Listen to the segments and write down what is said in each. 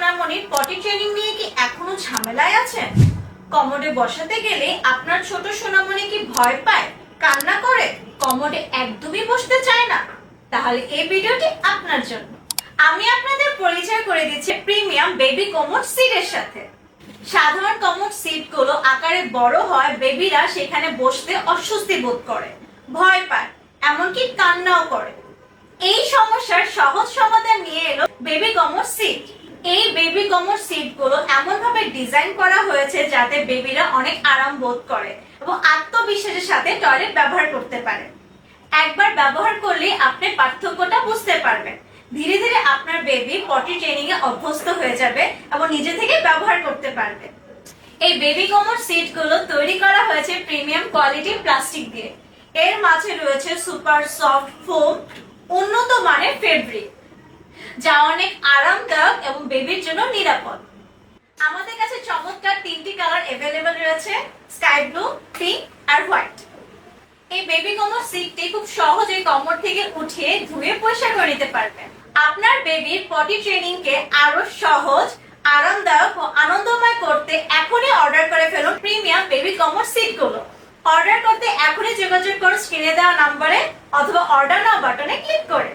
সোনামণির পটি training নিয়ে কি এখনো ঝামেলায় আছেন? কমোডে বসাতে গেলে আপনার ছোট সোনামণি কি ভয় পায়, কান্না করে, কমোডে একদমই বসতে চায় না? তাহলে এই ভিডিওটি আপনার জন্য। আমি আপনাদের পরিচয় করে দিচ্ছি প্রিমিয়াম বেবি কমোড সিটের সাথে। সাধারণ কমোড সিটগুলো আকারে বড় হয়, বেবিরা সেখানে বসতে অস্বস্তি বোধ করে, ভয় পায়, এমনকি কান্নাও করে। এই সমস্যার সহজ সমাধান নিয়ে এলো বেবি কমোড সিট। এই বেবি কমোড সিটগুলো এমন ভাবে ডিজাইন করা হয়েছে যাতে বেবিরা অনেক আরাম বোধ করে এবং আত্মবিশ্বাসের সাথে টয়লেট ব্যবহার করতে পারে। একবার ব্যবহার করলে আপনি পার্থক্যটা বুঝতে পারবেন। ধীরে ধীরে আপনার বেবি পটি ট্রেনিং এ অভ্যস্ত হয়ে যাবে এবং নিজে থেকে ব্যবহার করতে পারবে। এই বেবি কমোড সিটগুলো তৈরি করা হয়েছে প্রিমিয়াম কোয়ালিটির প্লাস্টিক দিয়ে। এর মাঝে রয়েছে সুপার সফট ফোম, উন্নত মানের ফেব্রিক, যা অনেক আরামদায়ক এবং বেবির জন্য নিরাপদ। আমাদের কাছে চমৎকার তিনটি কালার अवेलेबल রয়েছে, স্কাই ব্লু, পিঙ্ক আর হোয়াইট। এই বেবি কমোড সিটটি খুব সহজে কমোড থেকে উঠিয়ে ধুয়ে পরিষ্কার করে নিতে পারবেন। আপনার বেবির পটি ট্রেনিং কে আরো সহজ, আরামদায়ক ও আনন্দময় করতে এখনই অর্ডার করে ফেলুন প্রিমিয়াম বেবি কমোড সিটগুলো। অর্ডার করতে এখনই যোগাযোগ করুন স্ক্রিনে দেওয়া নম্বরে অথবা অর্ডার নাও বাটনে ক্লিক করে।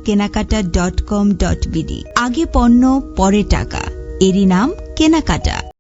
কেনাকাটা.com.bd। আগে পণ্য পরে টাকা, এরই নাম কেনাকাটা।